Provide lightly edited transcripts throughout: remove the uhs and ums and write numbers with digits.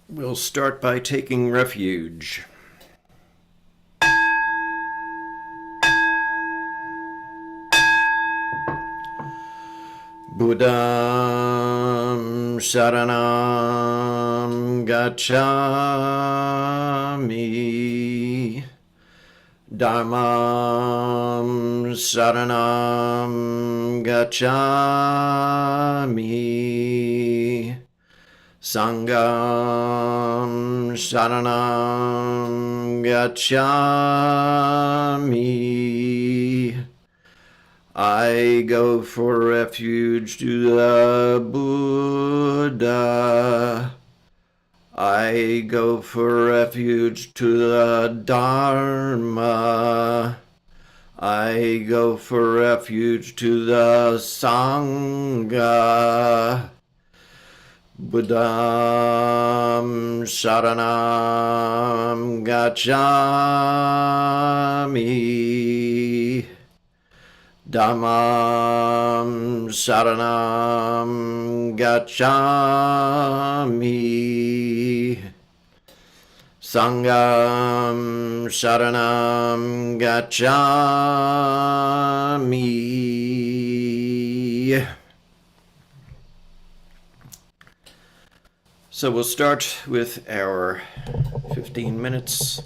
We'll start by taking refuge. Buddham Sharanam Gacchami. Dharmam Sharanam Gacchami. Sangam Sharanam Gacchami. I go for refuge to the Buddha. I go for refuge to the Dharma. I go for refuge to the Sangha. Buddham Sharanam Gacchami. Dhammam Sharanam Gacchami. Sangham Sharanam Gacchami. So we'll start with our 15 minutes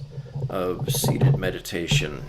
of seated meditation.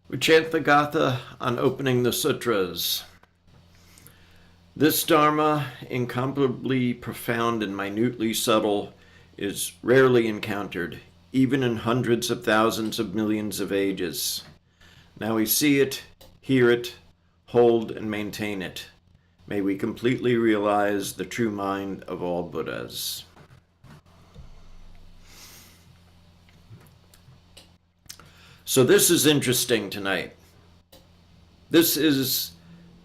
We chant the Gatha on opening the sutras. This Dharma, incomparably profound and minutely subtle, is rarely encountered, even in hundreds of thousands of millions of ages. Now we see it, hear it, hold and maintain it. May we completely realize the true mind of all Buddhas. So this is interesting tonight. This is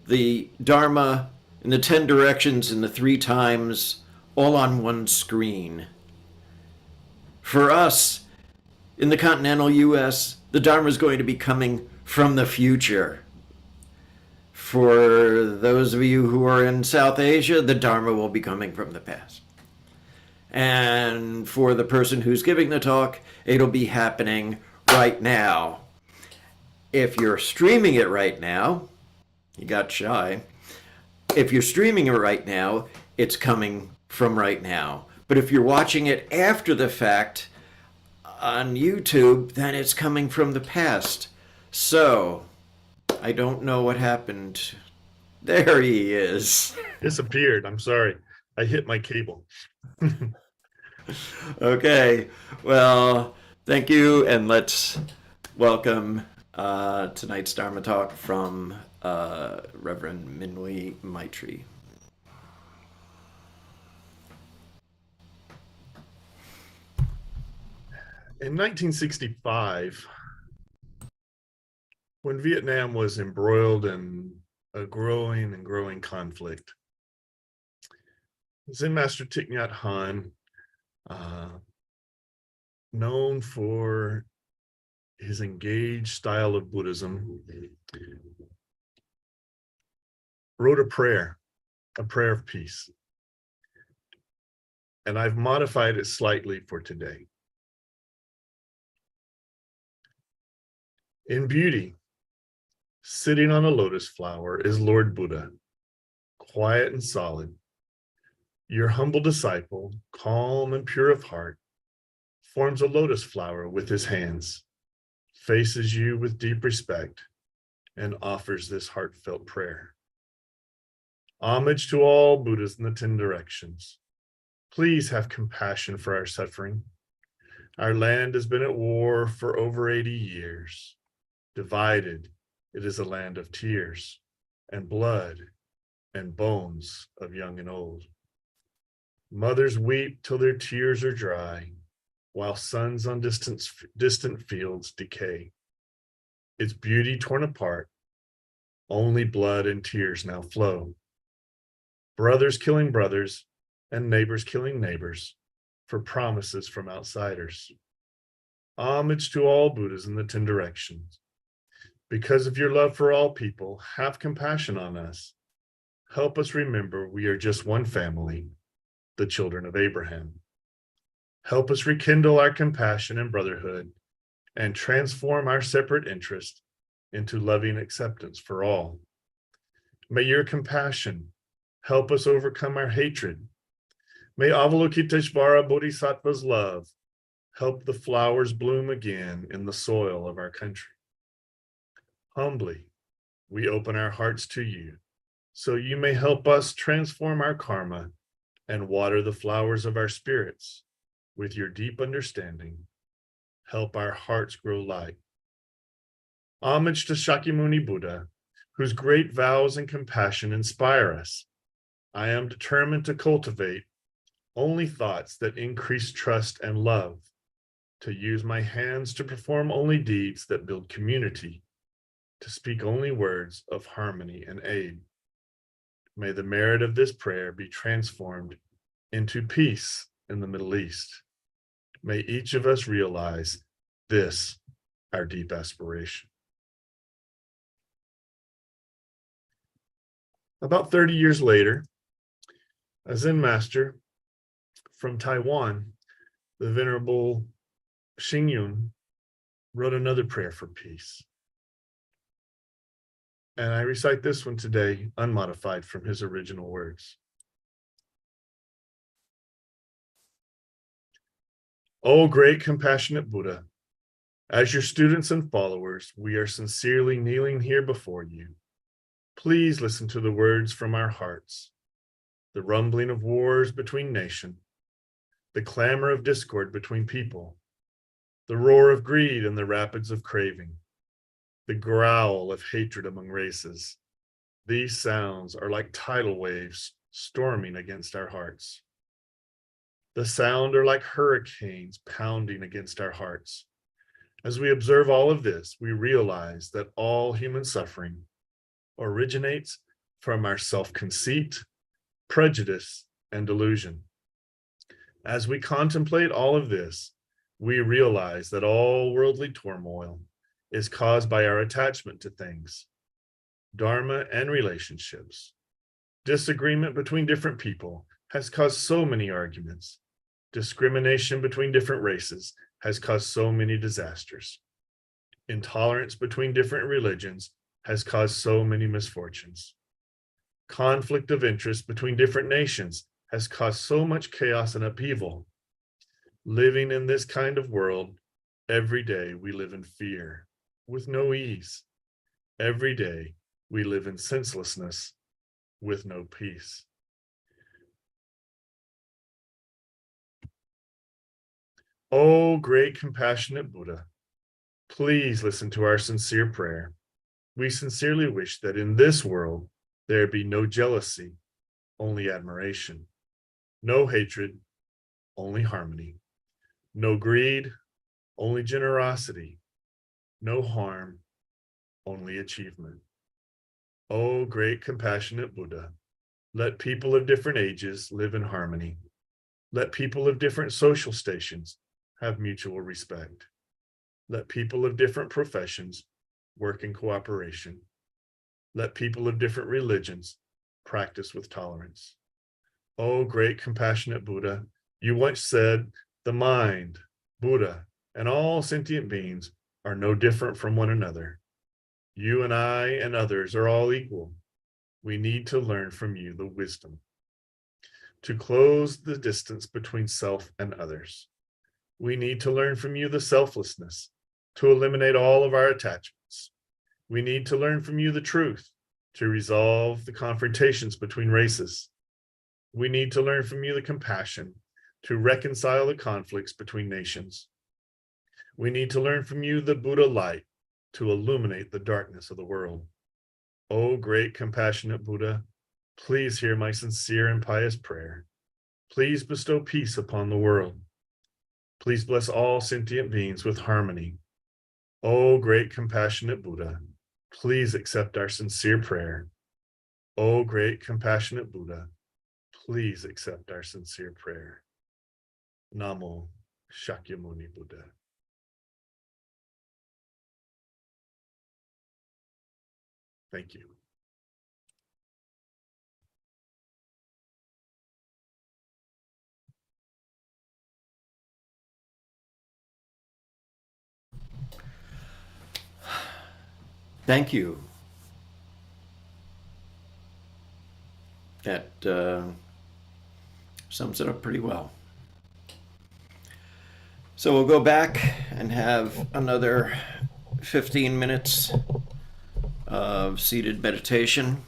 the Dharma in the 10 directions and the 3 times all on one screen. For us, in the continental US, the Dharma is going to be coming from the future. For those of you who are in South Asia, the Dharma will be coming from the past. And for the person who's giving the talk, it'll be happening right now. If you're streaming it right now, you got shy. If you're streaming it right now, it's coming from right now. But if you're watching it after the fact on YouTube, then it's coming from the past. So, I don't know what happened. There he is. Disappeared. I'm sorry. I hit my cable. Okay. Well, thank you, and let's welcome tonight's Dharma talk from Reverend Minwi Maitri. In 1965, when Vietnam was embroiled in a growing and growing conflict, Zen Master Thich Nhat Hanh, known for his engaged style of Buddhism, wrote a prayer of peace. And I've modified it slightly for today. In beauty, sitting on a lotus flower is Lord Buddha, quiet and solid. Your humble disciple, calm and pure of heart, forms a lotus flower with his hands, faces you with deep respect, and offers this heartfelt prayer. Homage to all Buddhas in the 10 directions. Please have compassion for our suffering. Our land has been at war for over 80 years. Divided, it is a land of tears and blood and bones of young and old. Mothers weep till their tears are dry, while sons on distant fields decay. Its beauty torn apart, only blood and tears now flow. Brothers killing brothers and neighbors killing neighbors for promises from outsiders. Homage to all Buddhas in the 10 directions. Because of your love for all people, have compassion on us. Help us remember we are just one family, the children of Abraham. Help us rekindle our compassion and brotherhood and transform our separate interest into loving acceptance for all. May your compassion help us overcome our hatred. May Avalokiteshvara Bodhisattva's love help the flowers bloom again in the soil of our country. Humbly, we open our hearts to you, so you may help us transform our karma and water the flowers of our spirits with your deep understanding. Help our hearts grow light. Homage to Shakyamuni Buddha, whose great vows and compassion inspire us. I am determined to cultivate only thoughts that increase trust and love, to use my hands to perform only deeds that build community, to speak only words of harmony and aid. May the merit of this prayer be transformed into peace in the Middle East. May each of us realize this, our deep aspiration. About 30 years later, a Zen master from Taiwan, the Venerable Xing Yun, wrote another prayer for peace. And I recite this one today, unmodified from his original words. O great compassionate Buddha, as your students and followers, we are sincerely kneeling here before you. Please listen to the words from our hearts, the rumbling of wars between nations, the clamor of discord between people, the roar of greed and the rapids of craving, the growl of hatred among races. These sounds are like tidal waves storming against our hearts. The sound are like hurricanes pounding against our hearts. As we observe all of this, we realize that all human suffering originates from our self-conceit, prejudice, and delusion. As we contemplate all of this, we realize that all worldly turmoil is caused by our attachment to things, dharma and relationships. Disagreement between different people has caused so many arguments. Discrimination between different races has caused so many disasters. Intolerance between different religions has caused so many misfortunes. Conflict of interest between different nations has caused so much chaos and upheaval. Living in this kind of world, every day we live in fear, with no ease. Every day we live in senselessness, with no peace. O great compassionate Buddha, please listen to our sincere prayer. We sincerely wish that in this world there be no jealousy, only admiration, no hatred, only harmony, no greed, only generosity, no harm, only achievement. O great compassionate Buddha, let people of different ages live in harmony. Let people of different social stations have mutual respect. Let people of different professions work in cooperation. Let people of different religions practice with tolerance. O great compassionate Buddha, you once said, the mind, Buddha, and all sentient beings are no different from one another. You and I and others are all equal. We need to learn from you the wisdom to close the distance between self and others. We need to learn from you the selflessness to eliminate all of our attachments. We need to learn from you the truth to resolve the confrontations between races. We need to learn from you the compassion to reconcile the conflicts between nations. We need to learn from you the Buddha light to illuminate the darkness of the world. O great compassionate Buddha, please hear my sincere and pious prayer. Please bestow peace upon the world. Please bless all sentient beings with harmony. O great compassionate Buddha, please accept our sincere prayer. O great compassionate Buddha, please accept our sincere prayer. Namo Shakyamuni Buddha. Thank you. Thank you. That sums it up pretty well. So we'll go back and have another 15 minutes of seated meditation.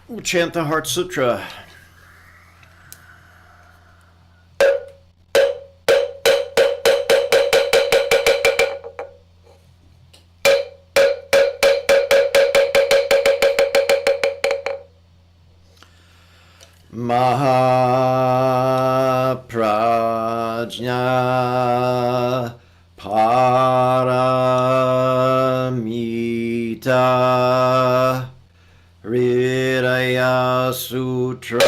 We'll chant the Heart Sutra. Mahaprajna Paramita Hridaya Sutra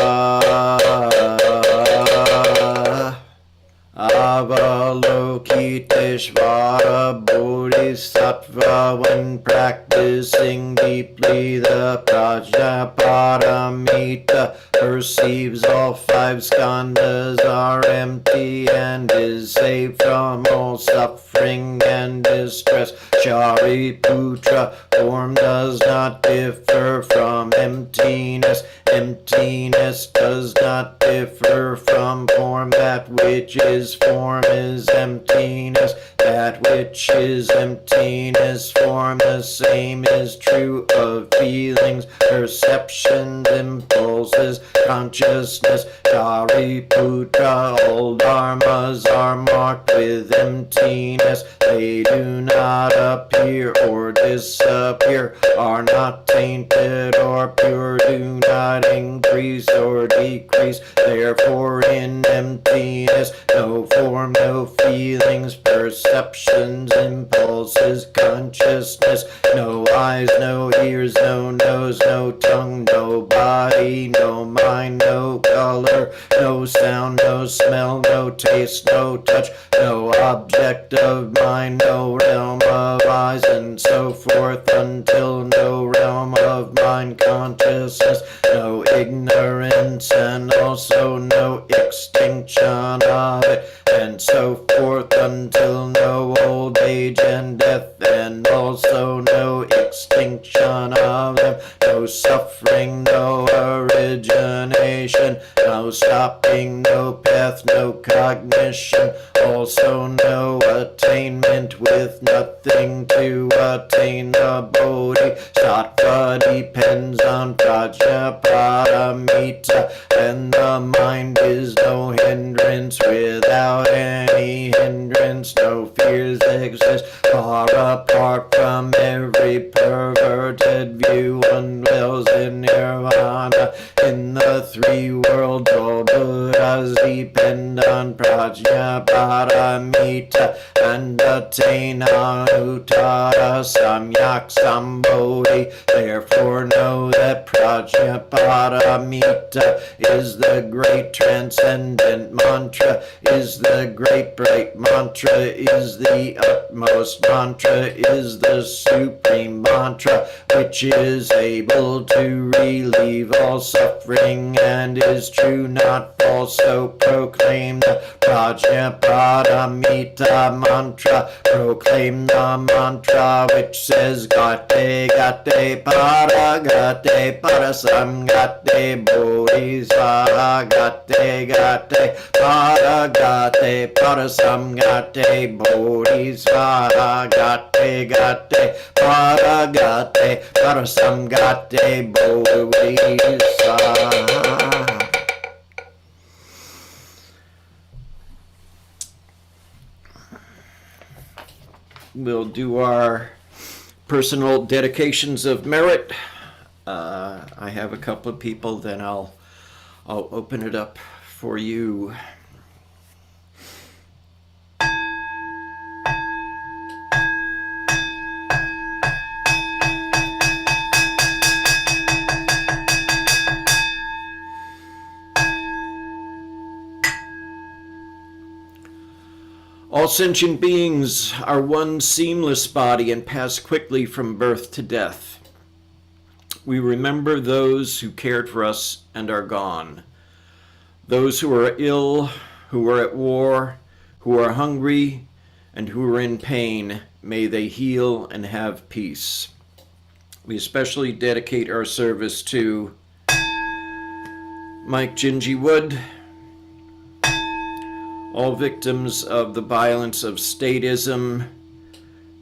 Avalokiteshvara Bodhisattva, when practicing deeply the Prajnaparamita, perceives all five skandhas are empty and is saved from all suffering and distress. Shariputra, form does not differ from emptiness. Emptiness does not differ from form. That which is form is emptiness. That which is emptiness, form. The same is true of feelings, perceptions, impulses, consciousness. Shariputra, all dharmas are marked with emptiness. They do not appear or disappear, are not tainted or pure, do not increase or decrease. Therefore in emptiness, no form, no feelings, perceptions, impulses, consciousness, no eyes, no ears, no nose, no tongue, no body, no mind, no color, no sound, no smell, no taste, no touch, no object of mind, no realm of eyes, and so forth, until no realm of mind consciousness, no ignorance, and also no extinction of it, and so forth, until no old age and death, and also no extinction of them, no suffering, no origination, no stopping, no path, no cognition, also no attainment, with nothing to attain the bodhisattva depends on Prajnaparamita, and the mind is no hindrance. Without any hindrance, no fears exist. Far apart from every perverted view, one dwells in nirvana. In the three worlds, all Buddhas depend on Prajnaparamita and attain Anuttara Samyak Sambodhi. Therefore know that Prajnaparamita is the great transcendent mantra, is the great bright mantra, is the utmost mantra, is the supreme mantra, which is able to relieve all suffering and is true, not false. So proclaim the Prajnaparamita mantra. Proclaim the mantra which says Gate Gate Para Gate Parasam Gate Bodhisvaha Gate Gate Para Gate Parasam Gate Bodhisvaha Gate Gate Para Gate Parasam Gate Bodhisvaha. We'll do our personal dedications of merit. I have a couple of people, then I'll open it up for you. All sentient beings are one seamless body and pass quickly from birth to death. We remember those who cared for us and are gone, those who are ill, who are at war, who are hungry, and who are in pain. may they heal and have peace. We especially dedicate our service to Mike Gingy Wood, all victims of the violence of statism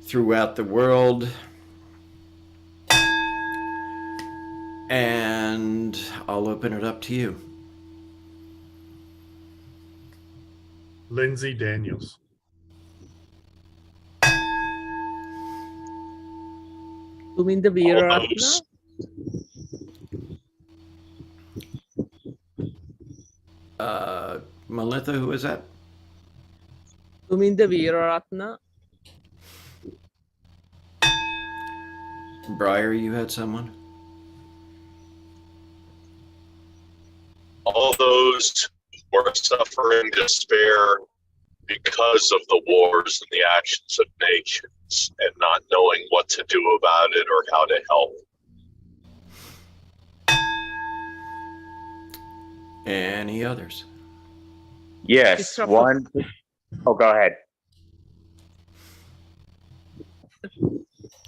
throughout the world. And I'll open it up to you. Lindsay Daniels. Tuminda Veeraratna. Melissa, who is that? Tuminda Veeraratna. Briar, you had someone? All those who are suffering despair because of the wars and the actions of nations and not knowing what to do about it or how to help. Any others? Yes, Chitra one. Oh, go ahead.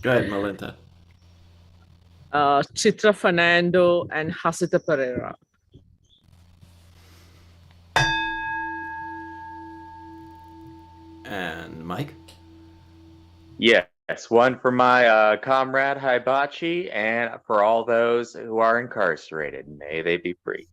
Go ahead, Melinda. Chitra Fernando and Hasita Pereira. And Mike? Yes, one for my comrade Hibachi, and for all those who are incarcerated. May they be free.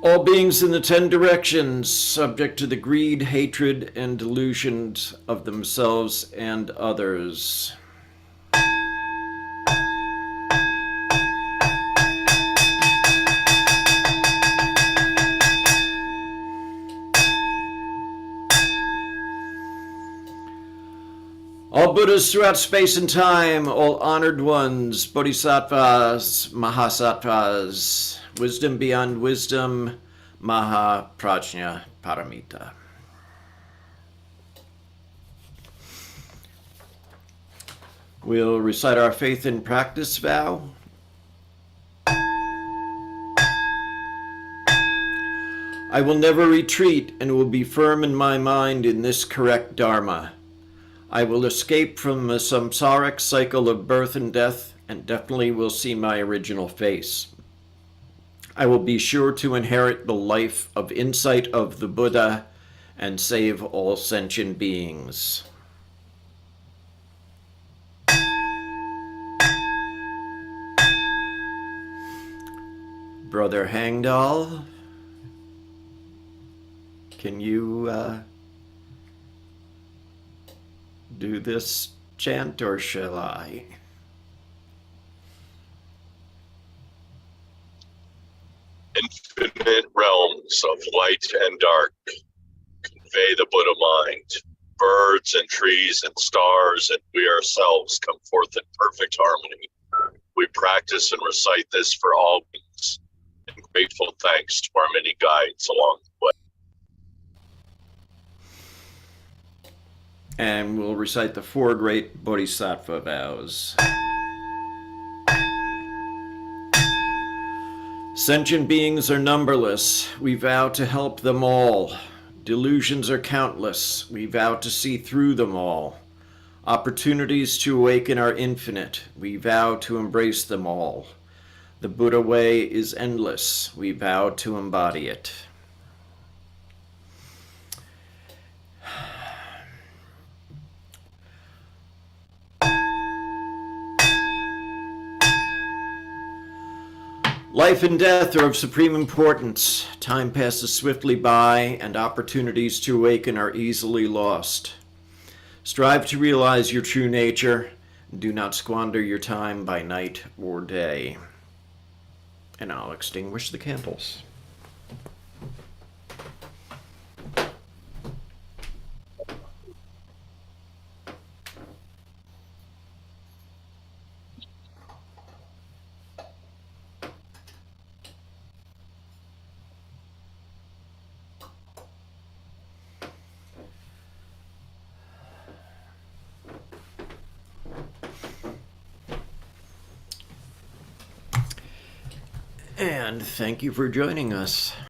All beings in the 10 directions, subject to the greed, hatred, and delusions of themselves and others. All Buddhas throughout space and time, all honored ones, bodhisattvas, mahasattvas, wisdom beyond wisdom, maha prajna paramita. We'll recite our faith and practice vow. I will never retreat and will be firm in my mind in this correct dharma. I will escape from the samsaric cycle of birth and death and definitely will see my original face. I will be sure to inherit the life of insight of the Buddha and save all sentient beings. Brother Hangdal, can you do this chant, or shall I? Infinite realms of light and dark convey the Buddha mind. Birds and trees and stars and we ourselves come forth in perfect harmony. We practice and recite this for all beings, and grateful thanks to our many guides along the way. And we'll recite the 4 great bodhisattva vows. Sentient beings are numberless. We vow to help them all. Delusions are countless. We vow to see through them all. Opportunities to awaken are infinite. We vow to embrace them all. The Buddha way is endless. We vow to embody it. Life and death are of supreme importance. Time passes swiftly by, and opportunities to awaken are easily lost. Strive to realize your true nature. Do not squander your time by night or day. And I'll extinguish the candles. And thank you for joining us.